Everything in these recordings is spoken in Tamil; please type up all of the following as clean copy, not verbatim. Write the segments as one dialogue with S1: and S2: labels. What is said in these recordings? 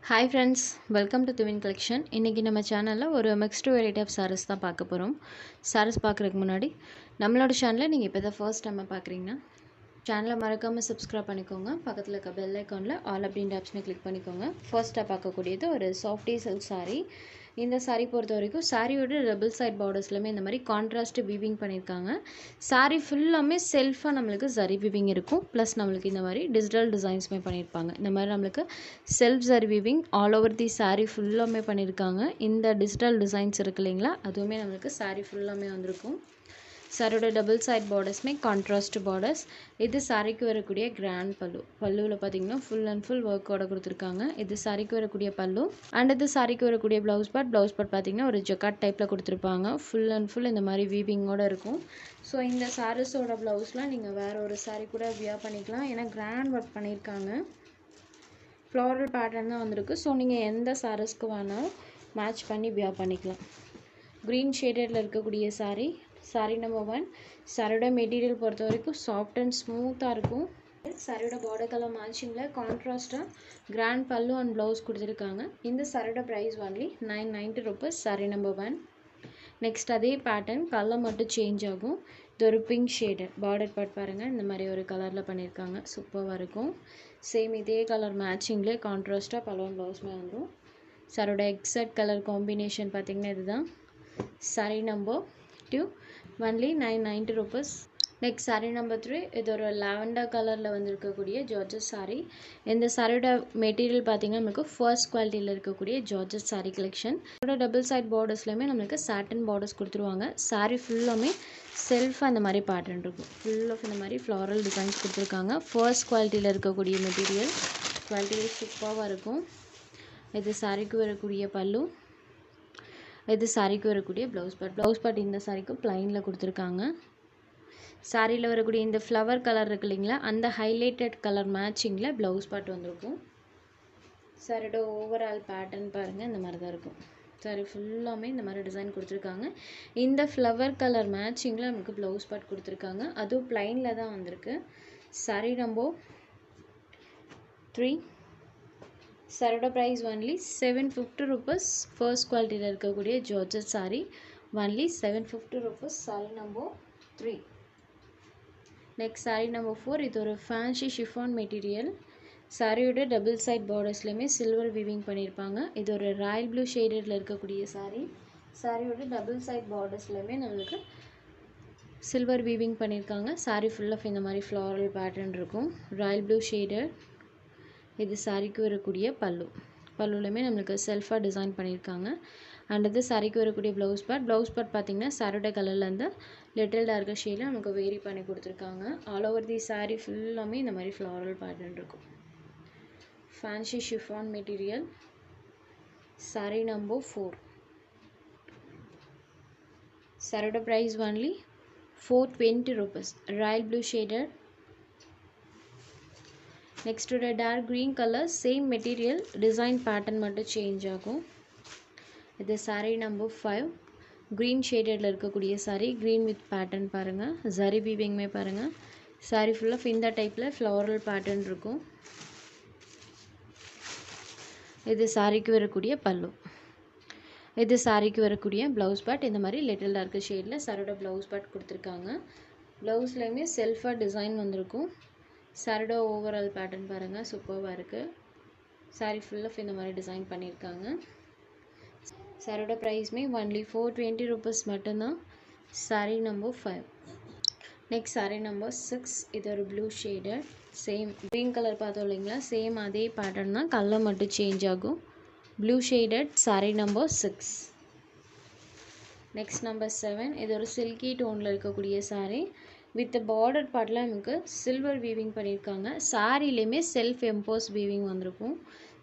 S1: Hi friends, welcome to Twin Collection. இன்னைக்கு நம்ம சேனல்ல ஒரு mixed variety of sarees தான் பார்க்க போறோம். sarees பார்க்கறதுக்கு முன்னாடி நம்மளோட சேனலை நீங்க இப்பதான் first time பார்க்கறீங்கன்னா சேனலை மறக்காம subscribe பண்ணிக்கோங்க. பக்கத்துல இருக்க bell iconல all அப்படின்ற ஆப்ஷனை click பண்ணிக்கோங்க. ஃபர்ஸ்டா பார்க்கக்கூடியது ஒரு softy silk saree. இந்த saree பொறுத்த வரைக்கும் சாரியோட டபுள் சைட் பார்டர்ஸ்லமே இந்த மாதிரி கான்ட்ராஸ்ட் வீவிங் பண்ணியிருக்காங்க. saree ஃபுல்லாமே செல்ஃபாக நம்மளுக்கு ஜரி வீவிங் இருக்கும். ப்ளஸ் நம்மளுக்கு இந்த மாதிரி டிஜிட்டல் டிசைன்ஸுமே பண்ணியிருப்பாங்க. இந்த மாதிரி நம்மளுக்கு self zari weaving all over the saree ஃபுல்லாமே பண்ணியிருக்காங்க. இந்த டிஜிட்டல் டிசைன்ஸ் இருக்கு இல்லைங்களா, அதுவுமே நம்மளுக்கு saree ஃபுல்லாமே வந்திருக்கும். சாரியோட டபுள் சைட் பார்டர்ஸ்மே கான்ட்ராஸ்ட் பார்டர்ஸ். இது சாரிக்கு வரக்கூடிய கிராண்ட் பல்லு. பல்லுவில் பார்த்தீங்கன்னா ஃபுல் அண்ட் ஃபுல் ஒர்க்கோட கொடுத்துருக்காங்க. இது சாரிக்கு வரக்கூடிய பல்லு. அண்ட் இது சாரிக்கு வரக்கூடிய ப்ளவுஸ் பார்ட் பார்த்தீங்கன்னா ஒரு ஜக்காட் டைப்பில் கொடுத்துருப்பாங்க. ஃபுல் அண்ட் ஃபுல் இந்த மாதிரி வீவிங்கோடு இருக்கும். ஸோ இந்த சாரீஸோட ப்ளவுஸ்லாம் நீங்கள் வேறு ஒரு சாரீ கூட வியர் பண்ணிக்கலாம். ஏன்னா கிராண்ட் ஒர்க் பண்ணியிருக்காங்க. ஃப்ளாரல் பேட்டர்ன் தான் வந்திருக்கு. ஸோ நீங்கள் எந்த சாரீஸ்க்கு வேணாலும் மேட்ச் பண்ணி வியர் பண்ணிக்கலாம். க்ரீன் ஷேடடில் இருக்கக்கூடிய சாரீ நம்பர் 1. சாரியோட மெட்டீரியல் பொறுத்த வரைக்கும் சாஃப்ட் அண்ட் ஸ்மூத்தாக இருக்கும். சாரியோட பார்டர் கலர் மேட்சிங்கில் கான்ட்ராஸ்ட்டாக கிராண்ட் பல்லு அண்ட் ப்ளவுஸ் கொடுத்துருக்காங்க. இந்த சாரியோட price only 990 rupees. Sari number 1. Next அதே பேட்டர்ன் கலர் மட்டும் சேஞ்ச் ஆகும். இது ஒரு பிங்க் ஷேடு பார்டர் பார்ட் பாருங்கள், இந்த மாதிரி ஒரு கலரில் பண்ணியிருக்காங்க. சூப்பராக இருக்கும். சேம் இதே கலர் மேட்சிங்லேயே கான்ட்ராஸ்ட்டாக பல்லு அண்ட் ப்ளவுஸ்மே வந்துடும். சாரியோட எக்ஸாக்ட் கலர் காம்பினேஷன் பார்த்திங்கன்னா இதுதான். Sorry number 2 only 990 rupees. Next sari number 3. இது ஒரு லாவெண்டர் கலரில் வந்துருக்கக்கூடிய ஜார்ஜஸ் சாரீ. இந்த சாரியோட மெட்டீரியல் பார்த்திங்கன்னா நமக்கு ஃபர்ஸ்ட் குவாலிட்டியில் இருக்கக்கூடிய ஜார்ஜஸ் சாரீ கலெக்ஷன். இதோட டபுள் சைட் பார்டர்ஸ்லையுமே நம்மளுக்கு சாட்டன் பார்டர்ஸ் கொடுத்துருவாங்க. சாரீ ஃபுல்லாமே செல்ஃபாக இந்த மாதிரி பேட்டர்ன் இருக்கும். ஃபுல் ஆஃப் இந்த மாதிரி ஃப்ளாரல் டிசைன்ஸ் கொடுத்துருக்காங்க. ஃபர்ஸ்ட் குவாலிட்டியில் இருக்கக்கூடிய மெட்டீரியல் குவாலிட்டி சூப்பராக இருக்கும். இது சாரீக்கு வரக்கூடிய பல்லு. இது சாரிக்கு வரக்கூடிய ப்ளவுஸ் பார்ட் இந்த சாரிக்கு ப்ளைனில் கொடுத்துருக்காங்க. சாரியில் வரக்கூடிய இந்த ஃப்ளவர் கலர் இருக்கு இல்லைங்களா, அந்த ஹைலைட்டட் கலர் மேட்சிங்கில் ப்ளவுஸ் பார்ட் வந்திருக்கும். சாரியோட ஓவரால் பேட்டர்ன் பாருங்கள், இந்த மாதிரி தான் இருக்கும். சாரி ஃபுல்லாமே இந்த மாதிரி டிசைன் கொடுத்துருக்காங்க. இந்த ஃப்ளவர் கலர் மேட்சிங்கில் நமக்கு ப்ளவுஸ் பார்ட் கொடுத்துருக்காங்க. அதுவும் ப்ளைனில் தான் வந்திருக்கு. Sorry number 3. சாரியோட ப்ரைஸ் ஒன்லி 750 rupees. ஃபர்ஸ்ட் குவாலிட்டியில் இருக்கக்கூடிய georgette sari only 750 rupees. Sari number 3. Next sari number 4. இது ஒரு ஃபேன்சி ஷிஃபான் மெட்டீரியல். சாரியோட டபுள் சைட் பார்டர்ஸ்லையுமே சில்வர் வீவிங் பண்ணியிருப்பாங்க. இது ஒரு ராயல் ப்ளூ ஷேடடில் இருக்கக்கூடிய சாரியோட டபுள் சைட் பார்டர்ஸ்லையுமே நம்மளுக்கு சில்வர் வீவிங் பண்ணியிருக்காங்க. சாரீ ஃபுல் ஆஃப் இந்த மாதிரி ஃப்ளாரல் பேட்டர்ன் இருக்கும். Royal blue shaded. இது சாரிக்கு வரக்கூடிய பல்லுலையுமே நம்மளுக்கு செல்ஃபாக டிசைன் பண்ணியிருக்காங்க. அண்ட் இது சாரிக்கு வரக்கூடிய ப்ளவுஸ் பார்ட் பார்த்திங்கன்னா சாரியோட கலர்லேருந்து லிட்டில் டார்க்கர் ஷேடில் நமக்கு வேரி பண்ணி கொடுத்துருக்காங்க. ஆல் ஓவர் தி சாரீ ஃபுல்லாமே இந்த மாதிரி ஃப்ளாரல் பேட்டர்ன் இருக்கும். Fancy chiffon material. Sari number 4. சாரியோட price only 420 rupees. Royal blue shaded. Next ஒரு dark green colour, same material, design pattern மட்டும் சேஞ்ச் ஆகும். இது சாரீ நம்பர் 5. க்ரீன் ஷேடடில் இருக்கக்கூடிய சாரீ. க்ரீன் வித் பேட்டர்ன் பாருங்கள், ஜரி வீவிங்குமே பாருங்கள். சாரீ ஃபுல்லாக இந்த டைப்பில் ஃப்ளாரல் பேட்டர்ன் இருக்கும். இது சாரிக்கு வரக்கூடிய பல்லு. இது சாரிக்கு வரக்கூடிய ப்ளவுஸ் பார்ட். இந்த மாதிரி லிட்டில் டார்க் ஷேடில் சாரியோட ப்ளவுஸ் பார்ட் கொடுத்துருக்காங்க. ப்ளவுஸ்லேயுமே செல்ஃபாக டிசைன் வந்திருக்கும். சாரியோட ஓவரால் பேட்டர்ன் பாருங்கள், சூப்பராக இருக்குது. சாரீ ஃபுல் ஆஃப் இந்த மாதிரி டிசைன் பண்ணியிருக்காங்க. சாரியோட ப்ரைஸ்மே ஒன்லி 420 rupees மட்டும்தான். Sari number 5. Next sari number 6. இது ஒரு blue shaded. Same green colour பார்த்தோம் இல்லைங்களா, சேம் அதே பேட்டர்ன் தான், கலர் மட்டும் சேஞ்ச் ஆகும். Blue shaded. Sari number 6. Next number 7. இது ஒரு சில்கி டோனில் இருக்கக்கூடிய சாரீ. வித் பார்டர் பார்ட்டில் நமக்கு சில்வர் வீவிங் பண்ணியிருக்காங்க. சாரிலையுமே செல்ஃப் எம்போஸ் வீவிங் வந்திருக்கும்.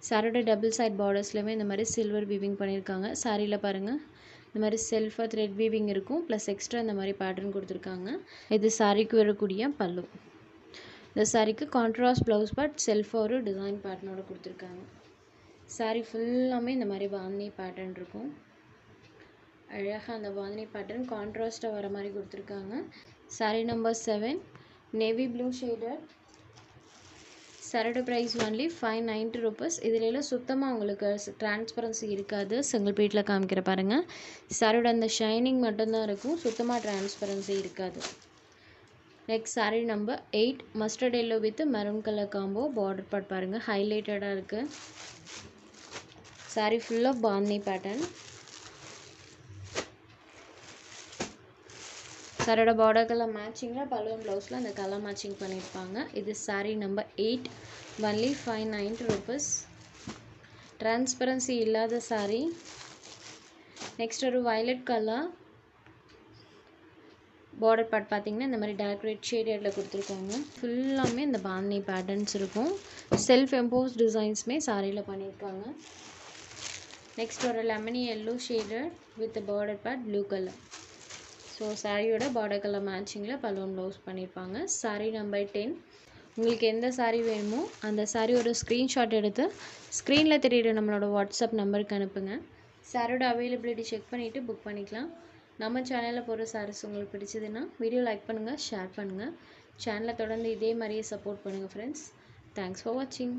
S1: சாரியோட டபுள் சைட் பார்டர்ஸ்லையுமே இந்த மாதிரி சில்வர் வீவிங் பண்ணியிருக்காங்க. சாரியில் பாருங்கள், இந்த மாதிரி செல்ஃபாக த்ரெட் வீவிங் இருக்கும். ப்ளஸ் எக்ஸ்ட்ரா இந்த மாதிரி பேட்டர்ன் கொடுத்துருக்காங்க. இது சாரிக்கு வரக்கூடிய பல்லு. இந்த சாரிக்கு கான்ட்ராஸ்ட் ப்ளவுஸ் பார்ட் செல்ஃபாக ஒரு டிசைன் பேட்டர்னோட கொடுத்துருக்காங்க. சாரி ஃபுல்லாமே இந்த மாதிரி பாந்தினி பேட்டர்ன் இருக்கும். அழகாக அந்த பாந்தினி பேட்டர்ன் கான்ட்ராஸ்ட்டாக வர மாதிரி கொடுத்துருக்காங்க. Sari number 7. Navy blue shaded. சாரியோட ப்ரைஸ் ஒன்லி 590 ருபீஸ். இதில் சுத்தமாக உங்களுக்கு டிரான்ஸ்பரன்சி இருக்காது. சிங்கிள் பீட்டில் காமிக்கிற பாருங்கள். சாரியோட அந்த ஷைனிங் மட்டும்தான் இருக்கும், சுத்தமாக டிரான்ஸ்பரன்சி இருக்காது. Next sari number 8 mustard yellow with maroon colour combo. Border part பாருங்கள், ஹைலைட்டடாக இருக்குது. Sari full of bandhani pattern. சாரியோட பார்டர் கலர் மேட்சிங்கில் பலூன் ப்ளவுஸில் அந்த கலர் மேட்சிங் பண்ணியிருப்பாங்க. இது sari number 8 only 590 rupees. Transparency இல்லாத சாரீ. நெக்ஸ்ட் ஒரு வயலட் கலர். பார்டர் பார்ட் பார்த்தீங்கன்னா இந்த மாதிரி டார்க் ரெட் ஷேடில் கொடுத்துருக்காங்க. ஃபுல்லாமே இந்த பாந்தினி பேட்டர்ன்ஸ் இருக்கும். செல்ஃப் எம்போஸ் டிசைன்ஸுமே சாரியில் பண்ணியிருக்காங்க. நெக்ஸ்ட் ஒரு lemony yellow shaded with border part blue colour. So சாரியோட பார்டர் கலர் மேட்சிங்கில் பலூன் ப்ளவுஸ் பண்ணியிருப்பாங்க. சாரீ நம்பர் 10. உங்களுக்கு எந்த சாரீ வேணுமோ அந்த சாரியோட ஸ்க்ரீன்ஷாட் எடுத்து ஸ்க்ரீனில் தெரியுற நம்மளோட வாட்ஸ்அப் நம்பருக்கு அனுப்புங்க. சாரியோட அவைலபிலிட்டி செக் பண்ணிவிட்டு புக் பண்ணிக்கலாம். நம்ம சேனலில் போகிற சாரீஸ் உங்களுக்கு பிடிச்சதுன்னா வீடியோ லைக் பண்ணுங்கள், ஷேர் பண்ணுங்கள். சேனலை தொடர்ந்து இதே மாதிரியே சப்போர்ட் பண்ணுங்கள் ஃப்ரெண்ட்ஸ். தேங்க்ஸ் ஃபார் வாட்சிங்.